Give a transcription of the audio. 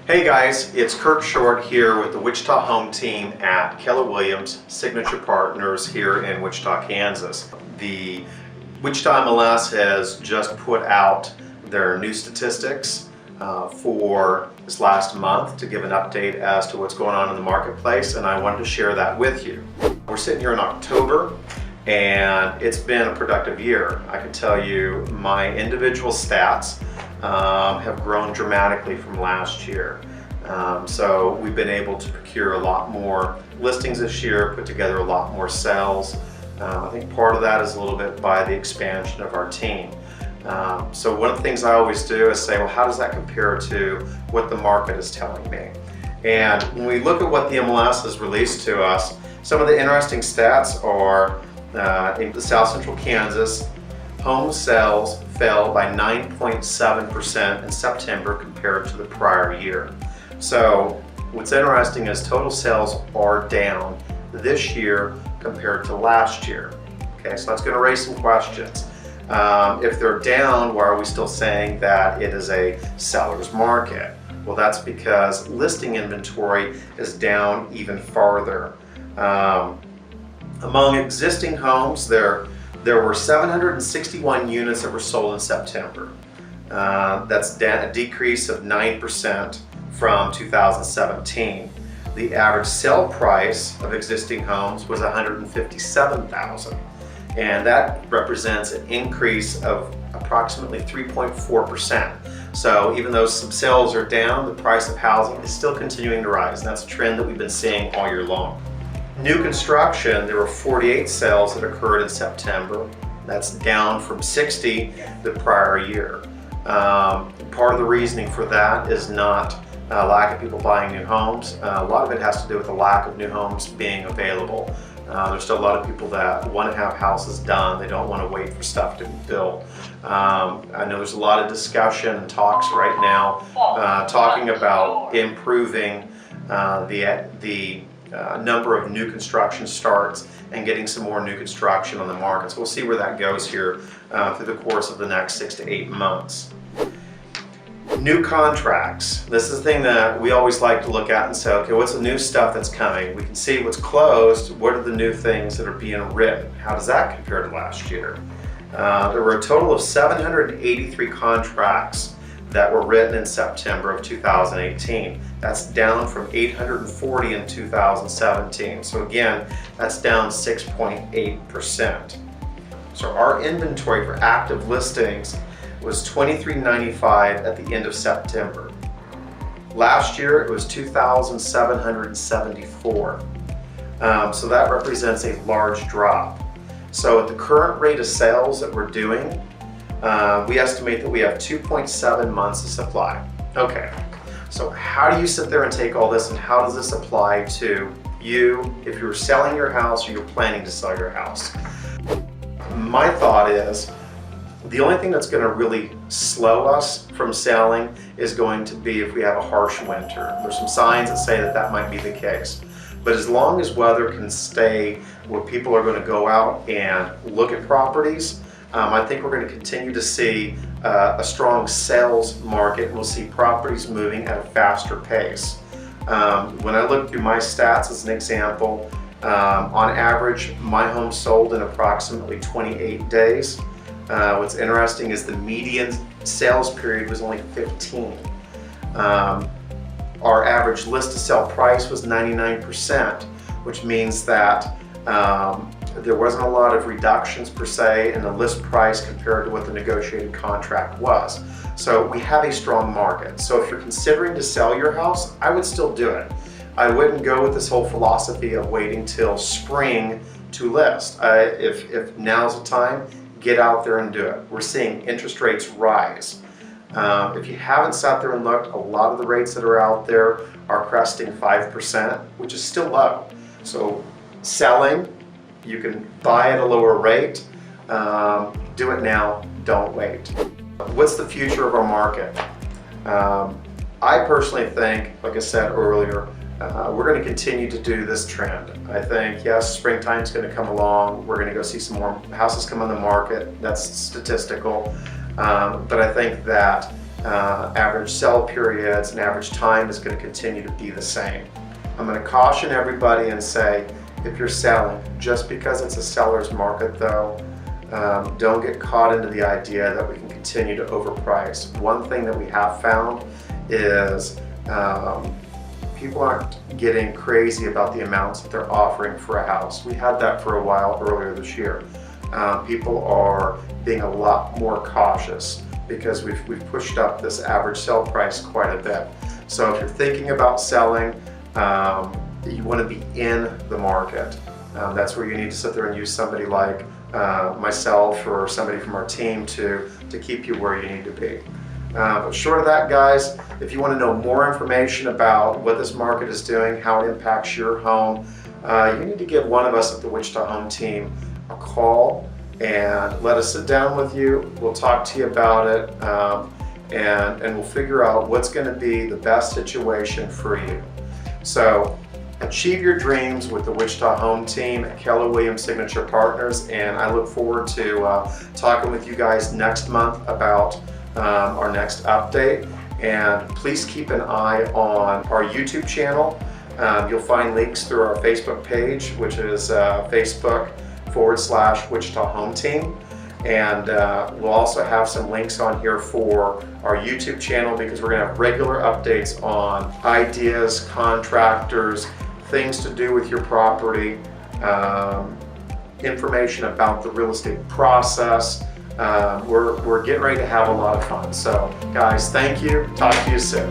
Hey guys, it's Kirk Short here with the Wichita Home Team at Keller Williams Signature Partners here in Wichita, Kansas. The Wichita MLS has just put out their new statistics for this last month to give an update as to what's going on in the marketplace, and I wanted to share that with you. We're sitting here in October and it's been a productive year. I can tell you my individual stats have grown dramatically from last year. So we've been able to procure a lot more listings this year, put together a lot more sales. I think part of that is a little bit by the expansion of our team. So one of the things I always do is say, well, how does that compare to what the market is telling me? And when we look at what the MLS has released to us, some of the interesting stats are in the South-Central Kansas, home sales fell by 9.7% in September compared to the prior year. So what's interesting is total sales are down this year compared to last year. Okay, so that's going to raise some questions. If they're down, why are we still saying that it is a seller's market? Well, that's because listing inventory is down even farther. Among existing homes, there were 761 units that were sold in September. That's a decrease of 9% from 2017. The average sale price of existing homes was $157,000, and that represents an increase of approximately 3.4%. So even though some sales are down, the price of housing is still continuing to rise, and that's a trend that we've been seeing all year long. New construction, there were 48 sales that occurred in September. That's down from 60 the prior year. Part of the reasoning for that is not a lack of people buying new homes. A lot of it has to do with the lack of new homes being available. There's still a lot of people that want to have houses done. They don't want to wait for stuff to be built. I know there's a lot of discussion and talks right now talking about improving the number of new construction starts and getting some more new construction on the market. So we'll see where that goes here through the course of the next 6 to 8 months. New contracts. This is the thing that we always like to look at and say, okay, what's the new stuff that's coming? We can see what's closed. What are the new things that are being written? How does that compare to last year? There were a total of 783 contracts that were written in September of 2018. That's down from 840 in 2017. So again, that's down 6.8%. So our inventory for active listings was $2,395 at the end of September. Last year it was $2,774. So that represents a large drop. So at the current rate of sales that we're doing, we estimate that we have 2.7 months of supply. Okay, so how do you sit there and take all this, and how does this apply to you if you're selling your house or you're planning to sell your house? My thought is the only thing that's going to really slow us from selling is going to be if we have a harsh winter. There's some signs that say that that might be the case. But as long as weather can stay where people are going to go out and look at properties, I think we're going to continue to see a strong sales market. We'll see properties moving at a faster pace. When I look through my stats as an example, on average, my home sold in approximately 28 days. What's interesting is the median sales period was only 15. Our average list to sell price was 99%, which means that there wasn't a lot of reductions per se in the list price compared to what the negotiated contract was. So we have a strong market. So if you're considering to sell your house, I would still do it. I wouldn't go with this whole philosophy of waiting till spring to list. If now's the time, get out there and do it. We're seeing interest rates rise. If you haven't sat there and looked, a lot of the rates that are out there are cresting 5%, which is still low. So selling, you can buy at a lower rate. Do it now, don't wait. What's the future of our market? I personally think, like I said earlier, we're going to continue to do this trend. I think, yes, springtime's going to come along. We're going to go see some more houses come on the market. That's statistical. But I think that average sell periods and average time is going to continue to be the same. I'm going to caution everybody and say, if you're selling, just because it's a seller's market though, don't get caught into the idea that we can continue to overprice. One thing that we have found is people aren't getting crazy about the amounts that they're offering for a house. We had that for a while earlier this year. People are being a lot more cautious because we've pushed up this average sell price quite a bit. So if you're thinking about selling, you want to be in the market. That's where you need to sit there and use somebody like myself or somebody from our team to keep you where you need to be. But short of that, guys, if you want to know more information about what this market is doing, how it impacts your home, you need to give one of us at the Wichita Home Team a call and let us sit down with you. We'll talk to you about it, and we'll figure out what's going to be the best situation for you. So achieve your dreams with the Wichita Home Team at Keller Williams Signature Partners, and I look forward to talking with you guys next month about our next update. And please keep an eye on our YouTube channel. You'll find links through our Facebook page, which is Facebook.com/Wichita Home Team. And we'll also have some links on here for our YouTube channel, because we're going to have regular updates on ideas, contractors, things to do with your property, information about the real estate process. We're getting ready to have a lot of fun. So guys, thank you. Talk to you soon.